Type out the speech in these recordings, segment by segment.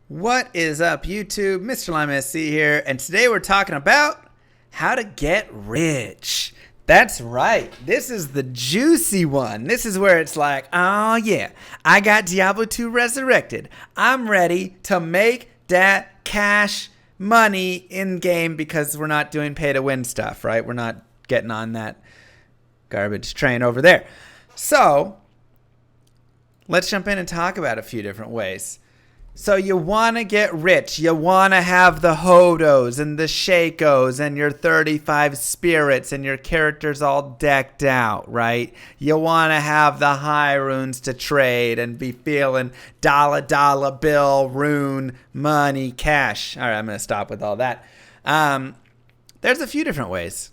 What is up, YouTube? Mr. Lime SC here, and today we're talking about how to get rich. That's right. This is the juicy one. This is where it's like, oh yeah, I got Diablo 2 Resurrected. I'm ready to make that cash money in game because we're not doing pay to win stuff, right? We're not getting on that garbage train over there. So let's jump in and talk about a few different ways. So you want to get rich. You want to have the Hodos and the Shakos and your 35 spirits and your characters all decked out, right? You want to have the high runes to trade and be feeling dollar bill, rune, money, cash. All right, I'm going to stop with all that. There's a few different ways.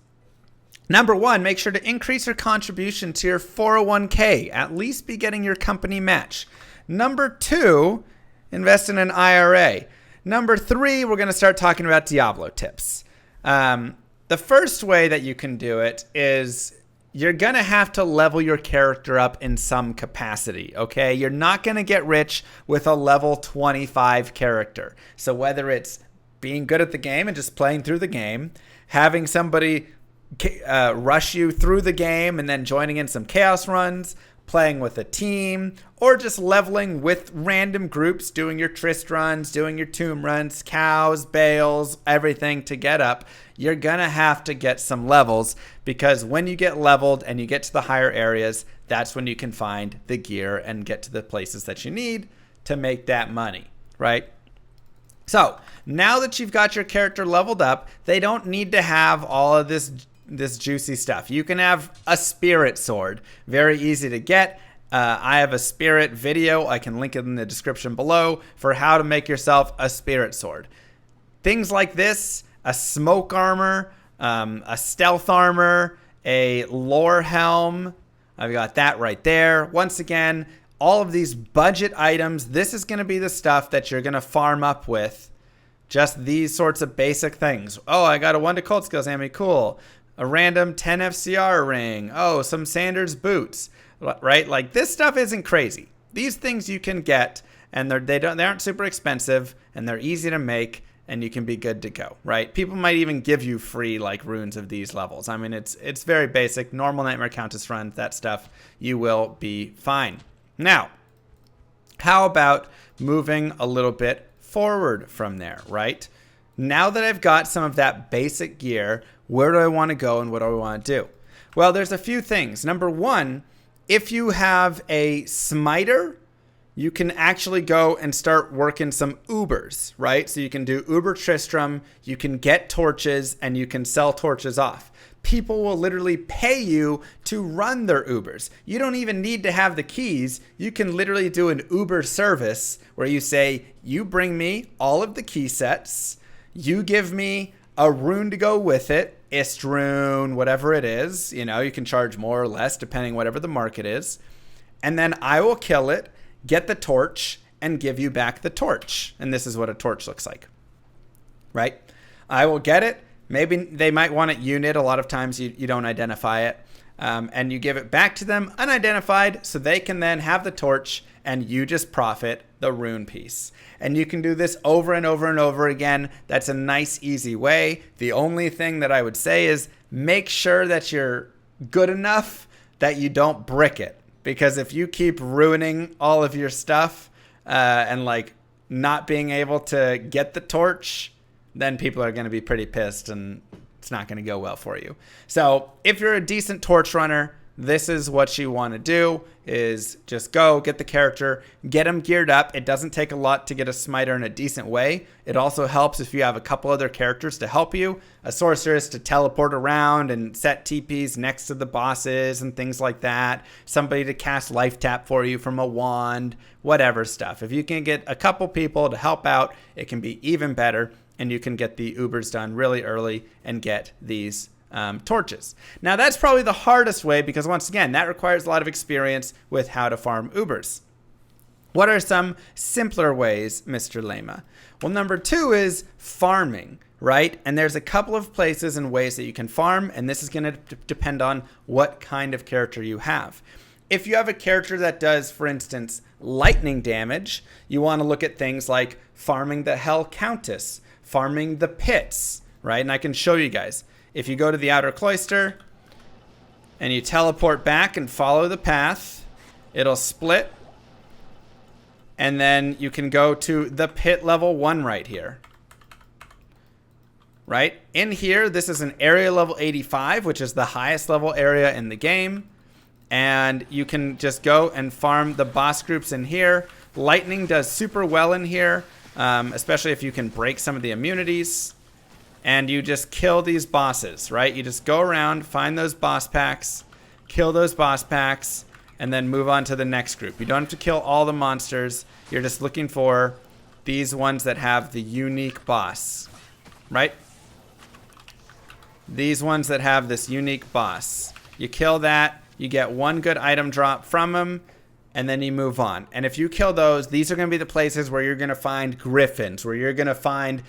Number one, make sure to increase your contribution to your 401k. At least be getting your company match. Number two, invest in an IRA. Number three, we're going to start talking about Diablo tips. The first way that you can do it is you're going to have to level your character up in some capacity, okay? You're not going to get rich with a level 25 character. So whether it's being good at the game and just playing through the game, having somebody rush you through the game and then joining in some chaos runs, playing with a team, or just leveling with random groups, doing your Trist runs, doing your Tomb runs, cows, bales, everything to get up, you're going to have to get some levels, because when you get leveled and you get to the higher areas, that's when you can find the gear and get to the places that you need to make that money, right? So now that you've got your character leveled up, they don't need to have all of this juicy stuff. You can have a spirit sword. Very easy to get. I have a spirit video. I can link it in the description below for how to make yourself a spirit sword. Things like this, a smoke armor, a stealth armor, a lore helm. I've got that right there. Once again, all of these budget items, this is going to be the stuff that you're going to farm up with. Just these sorts of basic things. Oh, I got a 1 to cult skills hammy. Cool. A random 10 FCR ring. Oh, some Sanders boots, right? Like, this stuff isn't crazy. These things you can get, and they aren't super expensive, and they're easy to make, and you can be good to go, right? People might even give you free like runes of these levels. I mean, it's very basic. Normal Nightmare Countess runs, that stuff, you will be fine. Now, how about moving a little bit forward from there, right? Now that I've got some of that basic gear, where do I want to go and what do I want to do? Well, there's a few things. Number one, if you have a smiter, you can actually go and start working some Ubers, right? So you can do Uber Tristram, you can get torches, and you can sell torches off. People will literally pay you to run their Ubers. You don't even need to have the keys. You can literally do an Uber service where you say, you bring me all of the key sets, you give me a rune to go with it, ist rune, whatever it is. You know, you can charge more or less depending whatever the market is. And then I will kill it, get the torch, and give you back the torch. And this is what a torch looks like, right? I will get it. Maybe they might want it unit. A lot of times you don't identify it. And you give it back to them unidentified so they can then have the torch and you just profit the rune piece. And you can do this over and over and over again. That's a nice, easy way. The only thing that I would say is make sure that you're good enough that you don't brick it. Because if you keep ruining all of your stuff and like not being able to get the torch, then people are going to be pretty pissed and it's not going to go well for you. So if you're a decent torch runner, this is what you want to do, is just go get the character, get them geared up. It doesn't take a lot to get a smiter in a decent way. It also helps if you have a couple other characters to help you. A sorceress to teleport around and set TPs next to the bosses and things like that. Somebody to cast life tap for you from a wand, whatever stuff. If you can get a couple people to help out, it can be even better. And you can get the Ubers done really early and get these torches. Now, that's probably the hardest way because, once again, that requires a lot of experience with how to farm Ubers. What are some simpler ways, Mr. Lema? Well, number two is farming, right? And there's a couple of places and ways that you can farm, and this is going to depend on what kind of character you have. If you have a character that does, for instance, lightning damage, you want to look at things like farming the Hell Countess, farming the pits, right? And I can show you guys. If you go to the Outer Cloister and you teleport back and follow the path, it'll split. And then you can go to the pit level 1 right here. Right? In here, this is an area level 85, which is the highest level area in the game. And you can just go and farm the boss groups in here. Lightning does super well in here, especially if you can break some of the immunities. And you just kill these bosses, right? You just go around, find those boss packs, kill those boss packs, and then move on to the next group. You don't have to kill all the monsters. You're just looking for these ones that have the unique boss, right? These ones that have this unique boss. You kill that. You get one good item drop from them, and then you move on. And if you kill those, these are going to be the places where you're going to find griffins, where you're going to find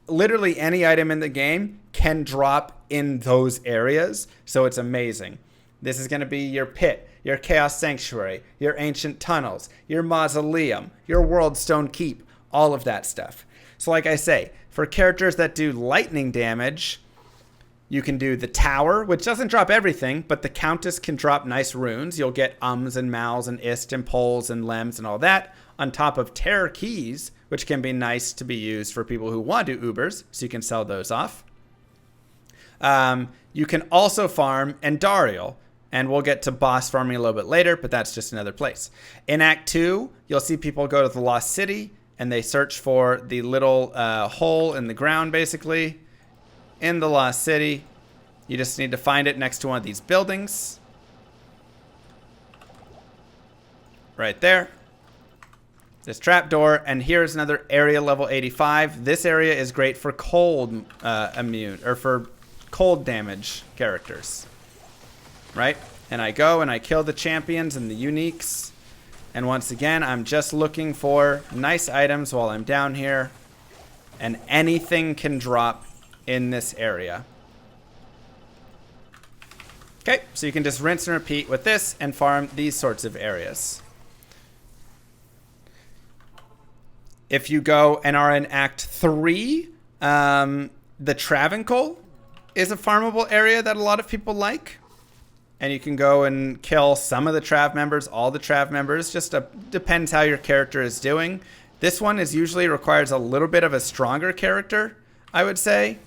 literally any item in the game can drop in those areas. So it's amazing. This is going to be your pit, your Chaos Sanctuary, your Ancient Tunnels, your Mausoleum, your World Stone Keep, all of that stuff. So like I say, for characters that do lightning damage, you can do the Tower, which doesn't drop everything, but the Countess can drop nice runes. You'll get ums and mals and ist and poles and lems and all that, on top of Terror Keys, which can be nice to be used for people who want to do Ubers, so you can sell those off. You can also farm Endariel, and we'll get to boss farming a little bit later, but that's just another place. In Act 2, you'll see people go to the Lost City, and they search for the little hole in the ground, basically, in the Lost City. You just need to find it next to one of these buildings. Right there. This trapdoor, and here's another area level 85. This area is great for cold immune, or for cold damage characters. Right? And I go and I kill the champions and the uniques. And once again, I'm just looking for nice items while I'm down here. And anything can drop in this area. Okay, so you can just rinse and repeat with this and farm these sorts of areas. If you go and are in Act 3, the Travencoal is a farmable area that a lot of people like. And you can go and kill some of the Trav members, all the Trav members. Just depends how your character is doing. This one usually requires a little bit of a stronger character, I would say,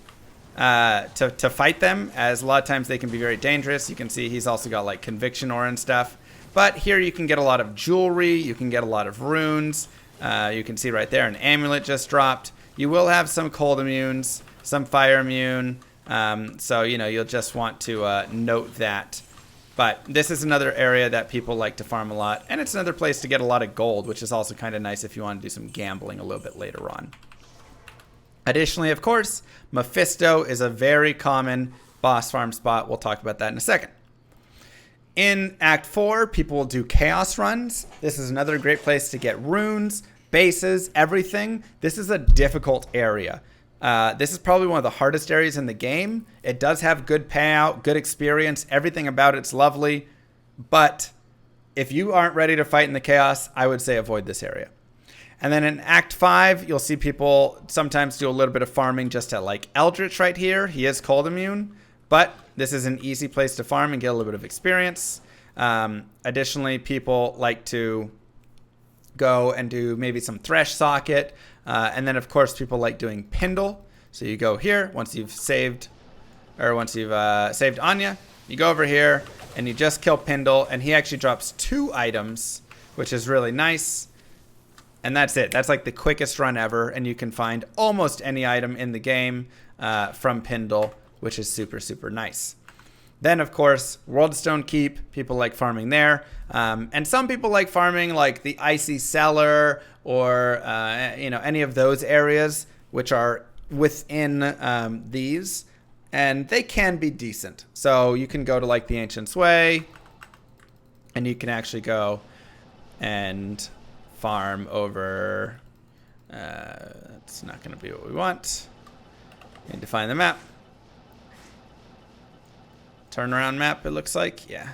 to fight them, as a lot of times they can be very dangerous. You can see he's also got like Conviction Ore and stuff. But here you can get a lot of jewelry. You can get a lot of runes. You can see right there an amulet just dropped. You will have some cold immunes, some fire immune. So, you know, you'll just want to note that. But this is another area that people like to farm a lot. And it's another place to get a lot of gold, which is also kind of nice if you want to do some gambling a little bit later on. Additionally, of course, Mephisto is a very common boss farm spot. We'll talk about that in a second. In Act 4, people will do chaos runs. This is another great place to get runes, bases, everything. This is a difficult area. This is probably one of the hardest areas in the game. It does have good payout, good experience. Everything about it's lovely. But if you aren't ready to fight in the chaos, I would say avoid this area. And then in Act 5, you'll see people sometimes do a little bit of farming just at like Eldritch right here. He is cold immune, but this is an easy place to farm and get a little bit of experience. Additionally, people like to go and do maybe some Thresh Socket. And then, of course, people like doing Pindle. So you go here once you've saved Anya. You go over here and you just kill Pindle. And he actually drops 2 items, which is really nice. And that's it. That's like the quickest run ever. And you can find almost any item in the game from Pindle, which is super, super nice. Then, of course, World Stone Keep. People like farming there. And some people like farming like the Icy Cellar or any of those areas, which are within these. And they can be decent. So you can go to like the Ancient Sway. And you can actually go and farm over. That's not going to be what we want. Need to find the map. Turnaround map, it looks like. Yeah.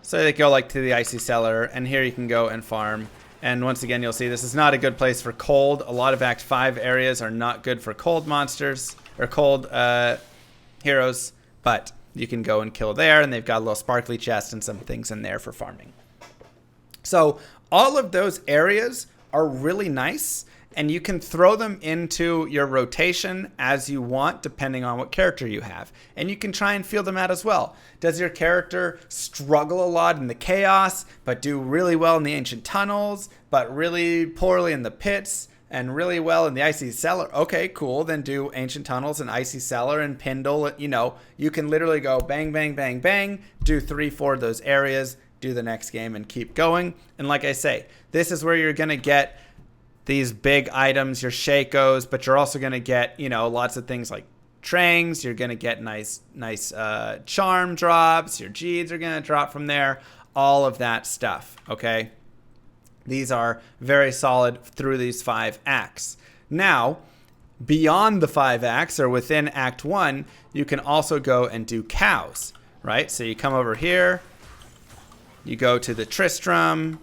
So they go like to the Icy Cellar, and here you can go and farm. And once again, you'll see this is not a good place for cold. A lot of Act 5 areas are not good for cold monsters, or cold heroes, but you can go and kill there, and they've got a little sparkly chest and some things in there for farming. So all of those areas are really nice, and you can throw them into your rotation as you want, depending on what character you have. And you can try and feel them out as well. Does your character struggle a lot in the chaos, but do really well in the ancient tunnels, but really poorly in the pits, and really well in the Icy Cellar? Okay, cool. Then do ancient tunnels and Icy Cellar and Pindle. You know, you can literally go bang, bang, bang, bang, do 3-4 of those areas, do the next game, and keep going. And like I say, this is where you're going to get these big items, your Shakos, but you're also going to get, you know, lots of things like Trangs. You're going to get nice charm drops. Your Geeds are going to drop from there. All of that stuff, okay? These are very solid through these 5 acts. Now, beyond the 5 acts, or within Act 1, you can also go and do cows, right? So you come over here, you go to the Tristram.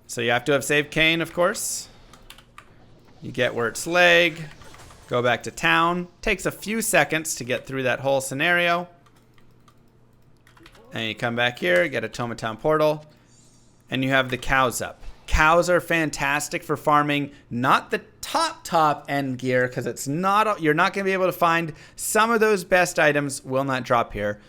So you have to have saved Cain, of course. You get Wirt's leg, go back to town. Takes a few seconds to get through that whole scenario. And you come back here, get a Tomatown portal, and you have the cows up. Cows are fantastic for farming, not the top end gear, because it's not, you're not going to be able to find some of those best items will not drop here,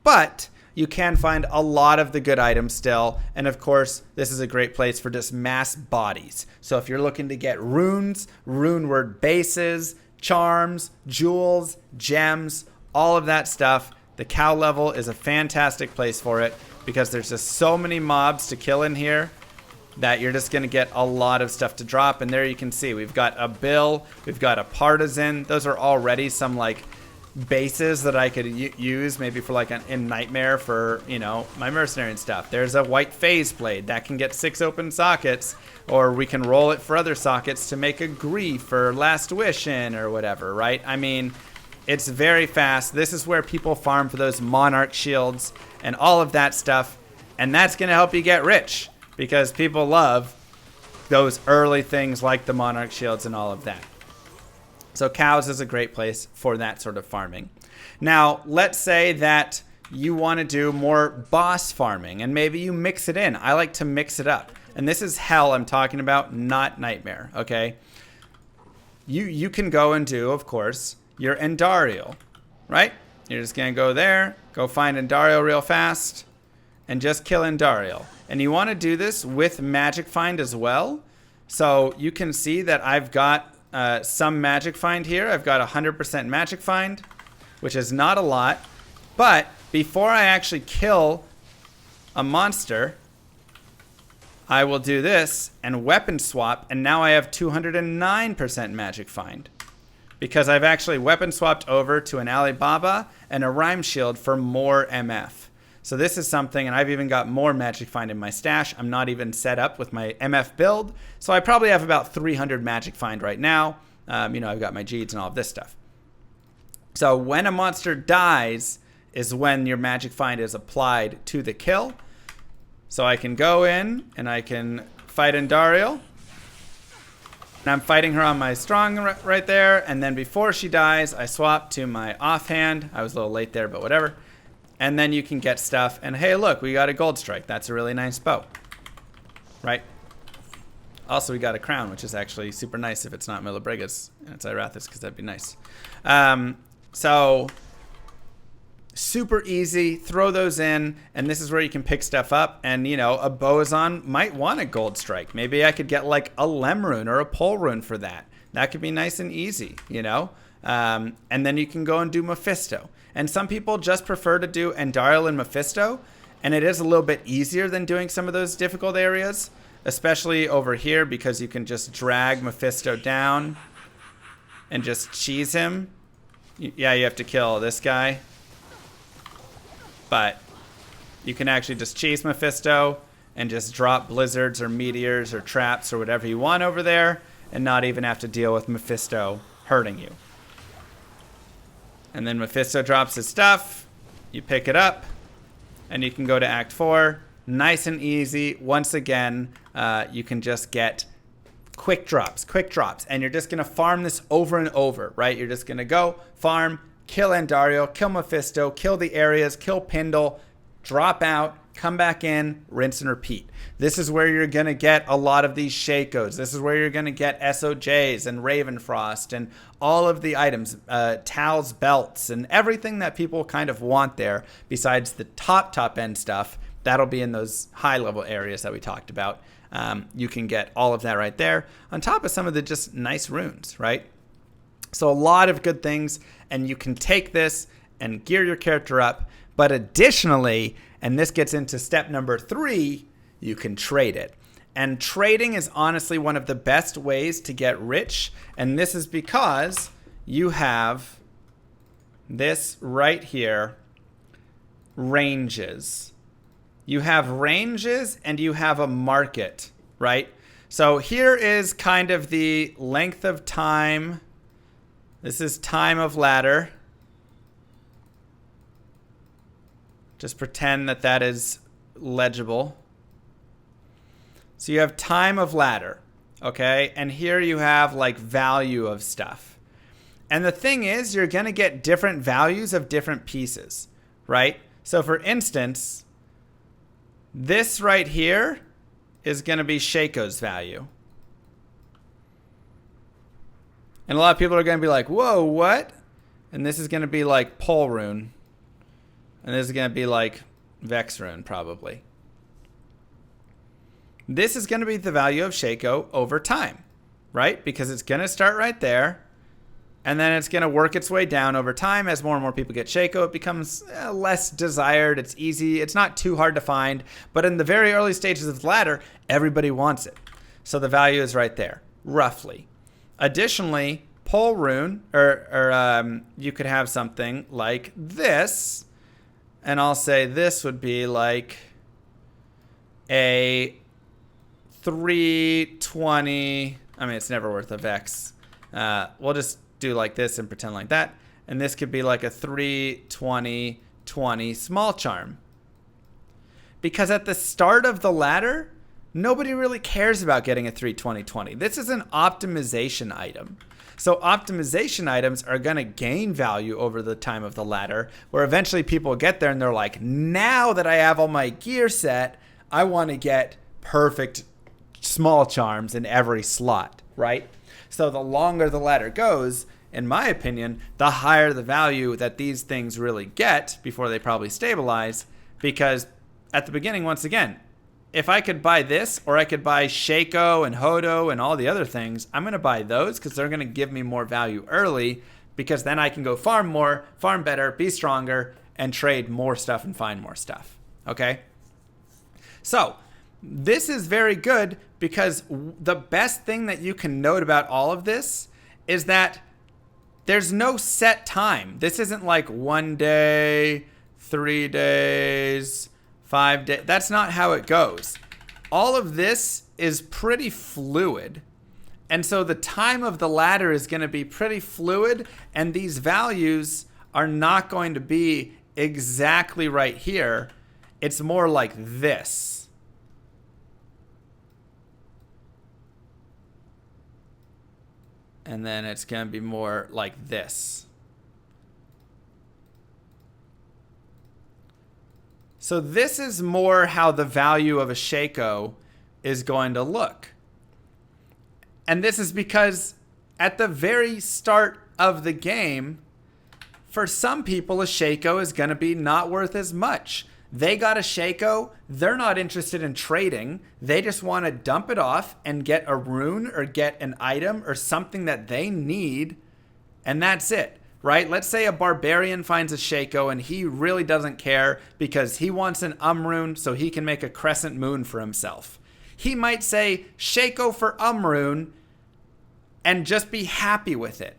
but you can find a lot of the good items still. And of course, this is a great place for just mass bodies. So if you're looking to get runes, rune word bases, charms, jewels, gems, all of that stuff, the cow level is a fantastic place for it, because there's just so many mobs to kill in here that you're just going to get a lot of stuff to drop. And there you can see we've got a Bill, we've got a Partisan. Those are already some like bases that I could use maybe for like in Nightmare for, you know, my mercenary and stuff. There's a white phase blade that can get 6 open sockets, or we can roll it for other sockets to make a grief or last wish in or whatever, right? I mean, it's very fast. This is where people farm for those monarch shields and all of that stuff, and that's going to help you get rich, because people love those early things like the monarch shields and all of that. So cows is a great place for that sort of farming. Now, let's say that you want to do more boss farming, and maybe you mix it in. I like to mix it up. And this is hell I'm talking about, not Nightmare, okay? You can go and do, of course, your Endariel, right? You're just going to go there, go find Endariel real fast, and just kill Endariel. And you want to do this with Magic Find as well. So you can see that I've got some Magic Find here. I've got 100% Magic Find, which is not a lot. But before I actually kill a monster, I will do this and weapon swap, and now I have 209% Magic Find, because I've actually weapon swapped over to an Alibaba and a Rhyme Shield for more MF. So this is something, and I've even got more Magic Find in my stash. I'm not even set up with my MF build, so I probably have about 300 Magic Find right now. You know, I've got my Geeds and all of this stuff. So when a monster dies is when your Magic Find is applied to the kill. So I can go in and I can fight Endariel. And I'm fighting her on my strong right there. And then before she dies, I swap to my offhand. I was a little late there, but whatever. And then you can get stuff. And hey, look, we got a gold strike. That's a really nice bow, right? Also, we got a crown, which is actually super nice if it's not Milobrigas and it's Irathis, because that'd be nice. So super easy. Throw those in, and this is where you can pick stuff up. And, you know, a Boazon might want a gold strike. Maybe I could get like a Lem rune or a Pole rune for that. That could be nice and easy, you know? And then you can go and do Mephisto. And some people just prefer to do Endariel and Mephisto, and it is a little bit easier than doing some of those difficult areas, especially over here, because you can just drag Mephisto down and just cheese him. Yeah, you have to kill this guy, but you can actually just cheese Mephisto and just drop blizzards or meteors or traps or whatever you want over there, and not even have to deal with Mephisto hurting you. And then Mephisto drops his stuff, you pick it up, and you can go to Act 4. Nice and easy. Once again, you can just get quick drops, and you're just going to farm this over and over, right? You're just going to go farm, kill Andario, kill Mephisto, kill the areas, kill Pindle, drop out, come back in, rinse and repeat. This is where you're going to get a lot of these Shakos. This is where you're going to get SOJs and Ravenfrost and all of the items, Tal's belts and everything that people kind of want there besides the top end stuff. That'll be in those high level areas that we talked about. You can get all of that right there on top of some of the just nice runes, right? So a lot of good things, and you can take this and gear your character up. But additionally, and this gets into step number 3, you can trade it. And trading is honestly one of the best ways to get rich. And this is because you have this right here, ranges. You have ranges and you have a market, right? So here is kind of the length of time. This is time of ladder. Just pretend that that is legible. So you have time of ladder, okay? And here you have like value of stuff. And the thing is, you're going to get different values of different pieces, right? So for instance, this right here is going to be Shaco's value. And a lot of people are going to be like, whoa, what? And this is going to be like Pole Rune. And this is going to be like Vex Rune, probably. This is going to be the value of Shako over time, right? Because it's going to start right there. And then it's going to work its way down over time. As more and more people get Shako, it becomes less desired. It's easy. It's not too hard to find. But in the very early stages of the ladder, everybody wants it. So the value is right there, roughly. Additionally, Pole Rune, or you could have something like this. And I'll say this would be like a 320. I mean, it's never worth a Vex. We'll just do like this and pretend like that. And this could be like a 320 small charm. Because at the start of the ladder, nobody really cares about getting a 320. This is an optimization item. So optimization items are going to gain value over the time of the ladder, where eventually people get there and they're like, now that I have all my gear set, I want to get perfect small charms in every slot, right? So the longer the ladder goes, in my opinion, the higher the value that these things really get before they probably stabilize. Because at the beginning, once again, if I could buy this, or I could buy Shako and Hodo and all the other things, I'm going to buy those because they're going to give me more value early, because then I can go farm more, farm better, be stronger, and trade more stuff and find more stuff. Okay? So this is very good, because the best thing that you can note about all of this is that there's no set time. This isn't like 1 day, 3 days, 5 days. That's not how it goes. All of this is pretty fluid. And so the time of the ladder is going to be pretty fluid, and these values are not going to be exactly right here. It's more like this. And then it's going to be more like this. So this is more how the value of a Shako is going to look. And this is because at the very start of the game, for some people, a Shako is going to be not worth as much. They got a Shako, they're not interested in trading. They just want to dump it off and get a rune or get an item or something that they need, and that's it. Right? Let's say a barbarian finds a Shako and he really doesn't care because he wants an rune so he can make a crescent moon for himself. He might say Shako for rune and just be happy with it.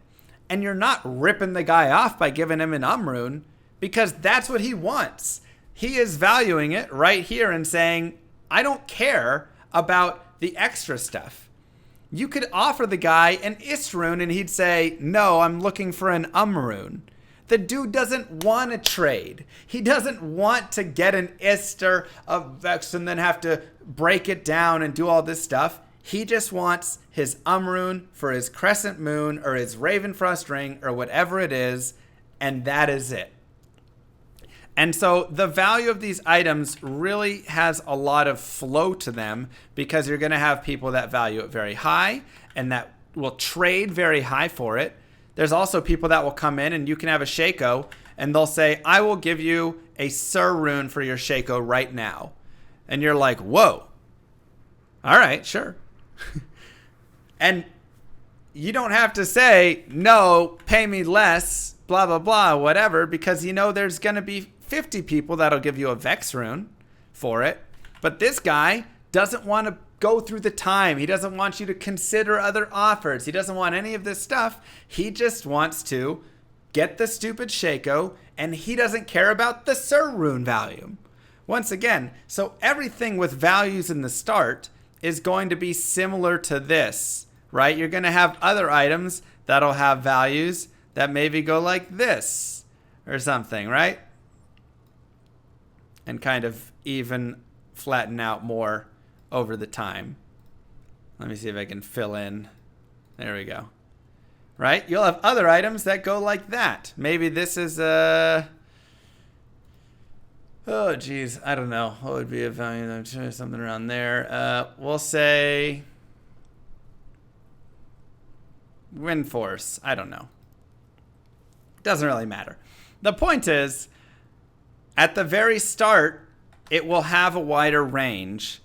And you're not ripping the guy off by giving him an rune, because that's what he wants. He is valuing it right here and saying, I don't care about the extra stuff. You could offer the guy an Is rune and he'd say, no, I'm looking for an rune. The dude doesn't want to trade. He doesn't want to get an Ister of Vex and then have to break it down and do all this stuff. He just wants his Umrune for his Crescent Moon or his Ravenfrost Ring or whatever it is, and that is it. And so the value of these items really has a lot of flow to them because you're going to have people that value it very high and that will trade very high for it. There's also people that will come in and you can have a Shaco and they'll say, I will give you a Sur rune for your Shaco right now. And you're like, whoa. All right, sure. And you don't have to say, no, pay me less, blah, blah, blah, whatever, because you know there's going to be 50 people that'll give you a Vex rune for it. But this guy doesn't want to go through the time. He doesn't want you to consider other offers. He doesn't want any of this stuff. He just wants to get the stupid Shaco, and he doesn't care about the Sur rune value. Once again, so everything with values in the start is going to be similar to this, right? You're going to have other items that'll have values that maybe go like this or something, right? And kind of even flatten out more over the time. Let me see if I can fill in. There we go. Right? You'll have other items that go like that. Maybe this is a... Oh, geez. I don't know. What would be a value? I'm sure something around there. We'll say... Wind Force. I don't know. Doesn't really matter. The point is, at the very start, it will have a wider range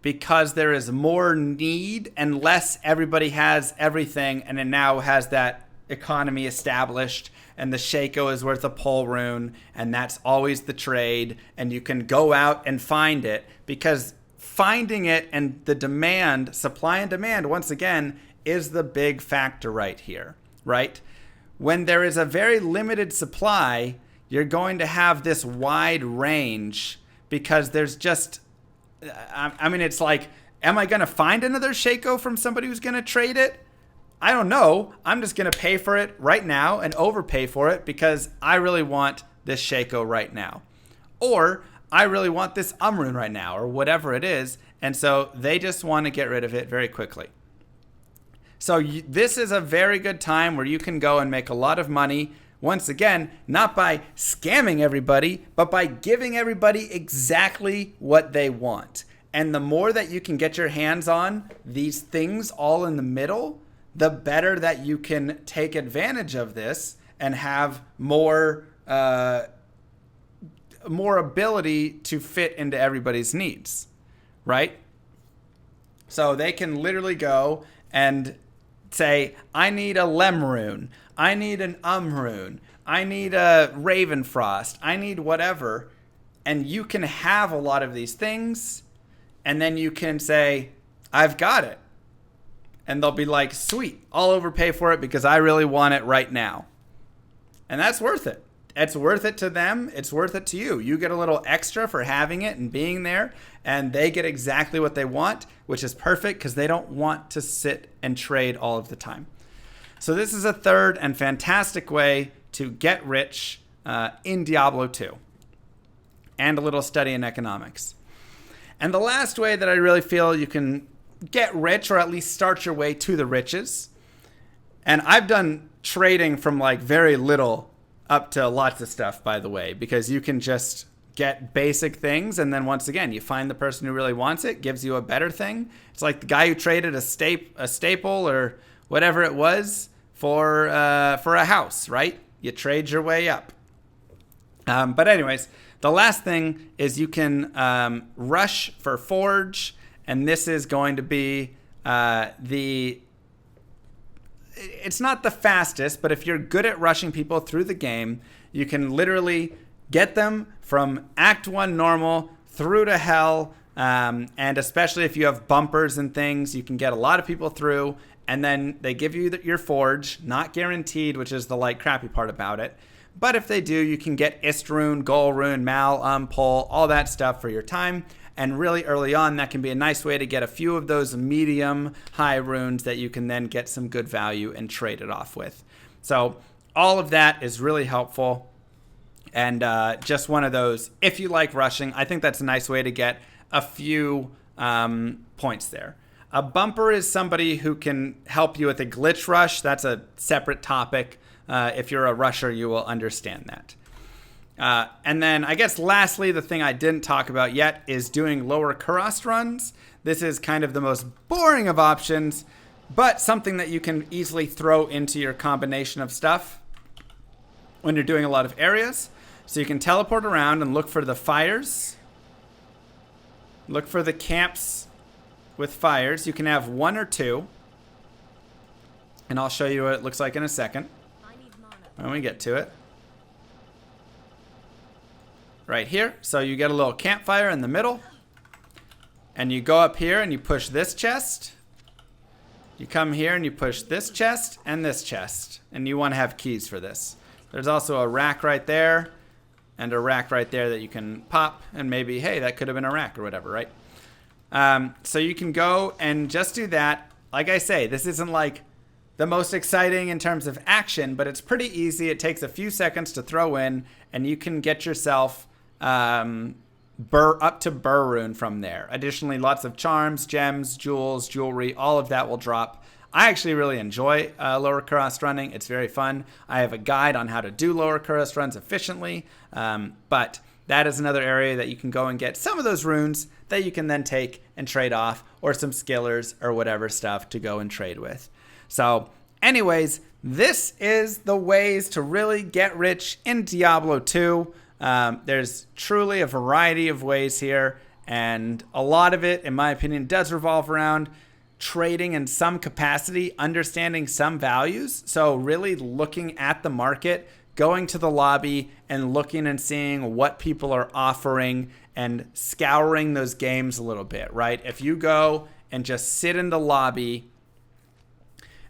because there is more need and less everybody has everything and it now has that economy established and the Shaco is worth a pole rune and that's always the trade and you can go out and find it because finding it and the demand, supply and demand, once again, is the big factor right here, right? When there is a very limited supply, you're going to have this wide range because there's just, I mean, it's like, am I going to find another Shaco from somebody who's going to trade it? I don't know. I'm just going to pay for it right now and overpay for it because I really want this Shaco right now. Or I really want this Umrune right now or whatever it is. And so they just want to get rid of it very quickly. So this is a very good time where you can go and make a lot of money. Once again, not by scamming everybody, but by giving everybody exactly what they want. And the more that you can get your hands on these things all in the middle, the better that you can take advantage of this and have more ability to fit into everybody's needs, right? So they can literally go and say, I need a Lemrune, I need an Umrune, I need a Ravenfrost, I need whatever. And you can have a lot of these things, and then you can say, I've got it. And they'll be like, sweet, I'll overpay for it because I really want it right now. And that's worth it. It's worth it to them. It's worth it to you. You get a little extra for having it and being there, and they get exactly what they want, which is perfect because they don't want to sit and trade all of the time. So this is a third and fantastic way to get rich in Diablo 2, and a little study in economics. And the last way that I really feel you can get rich, or at least start your way to the riches, and I've done trading from like very little up to lots of stuff, by the way, because you can just get basic things, and then once again, you find the person who really wants it, gives you a better thing. It's like the guy who traded a staple or whatever it was for a house, right? You trade your way up. But anyways, the last thing is you can rush for Forge, and this is going to be it's not the fastest, but if you're good at rushing people through the game, you can literally get them from Act 1 normal through to hell, and especially if you have bumpers and things, you can get a lot of people through, and then they give you your Forge, not guaranteed, which is the like crappy part about it. But if they do, you can get Istrune, Golrune, Mal, Pole, all that stuff for your time. And really early on, that can be a nice way to get a few of those medium high runes that you can then get some good value and trade it off with. So all of that is really helpful. And just one of those, if you like rushing, I think that's a nice way to get a few points there. A bumper is somebody who can help you with a glitch rush. That's a separate topic. If you're a rusher, you will understand that. And then I guess lastly, the thing I didn't talk about yet is doing lower Kurast runs. This is kind of the most boring of options, but something that you can easily throw into your combination of stuff when you're doing a lot of areas. So you can teleport around and look for the fires. Look for the camps with fires. You can have 1 or 2. And I'll show you what it looks like in a second when we get to it. Right here. So you get a little campfire in the middle. And you go up here and you push this chest. You come here and you push this chest and this chest. And you want to have keys for this. There's also a rack right there. And a rack right there that you can pop. And maybe, hey, that could have been a rack or whatever, right? So you can go and just do that. Like I say, this isn't like the most exciting in terms of action, but it's pretty easy. It takes a few seconds to throw in, and you can get yourself up to Burr Rune from there. Additionally, lots of charms, gems, jewels, jewelry, all of that will drop. I actually really enjoy lower Kurast running. It's very fun. I have a guide on how to do lower Kurast runs efficiently, but that is another area that you can go and get some of those runes that you can then take and trade off, or some skillers or whatever stuff to go and trade with. So anyways, this is the ways to really get rich in Diablo 2. There's truly a variety of ways here, and a lot of it, in my opinion, does revolve around trading in some capacity, understanding some values. So really looking at the market, going to the lobby and looking and seeing what people are offering and scouring those games a little bit, right? If you go and just sit in the lobby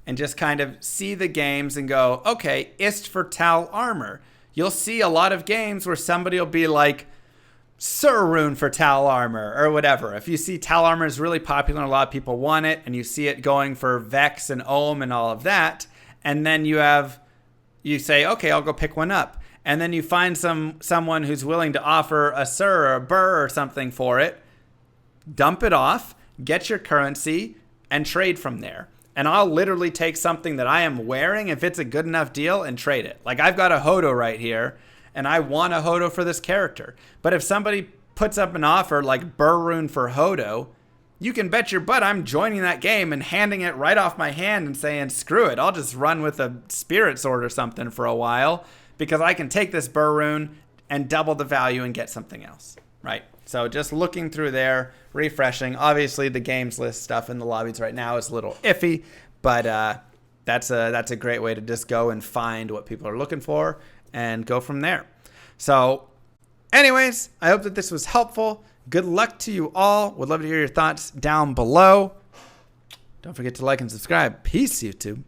and just kind of see the games and go, okay, ist for Tal armor. You'll see a lot of games where somebody will be like, Sir Rune for Tal armor or whatever. If you see Tal armor is really popular and a lot of people want it, and you see it going for Vex and Ohm and all of that, and then you say, okay, I'll go pick one up. And then you find someone who's willing to offer a Sir or a Burr or something for it, dump it off, get your currency, and trade from there. And I'll literally take something that I am wearing, if it's a good enough deal, and trade it. Like, I've got a Hodo right here, and I want a Hodo for this character. But if somebody puts up an offer like Burr Rune for Hodo, you can bet your butt I'm joining that game and handing it right off my hand and saying, screw it, I'll just run with a Spirit Sword or something for a while, because I can take this Burr Rune and double the value and get something else, right? So just looking through there, refreshing. Obviously, the games list stuff in the lobbies right now is a little iffy, but that's a great way to just go and find what people are looking for and go from there. So anyways, I hope that this was helpful. Good luck to you all. Would love to hear your thoughts down below. Don't forget to like and subscribe. Peace, YouTube.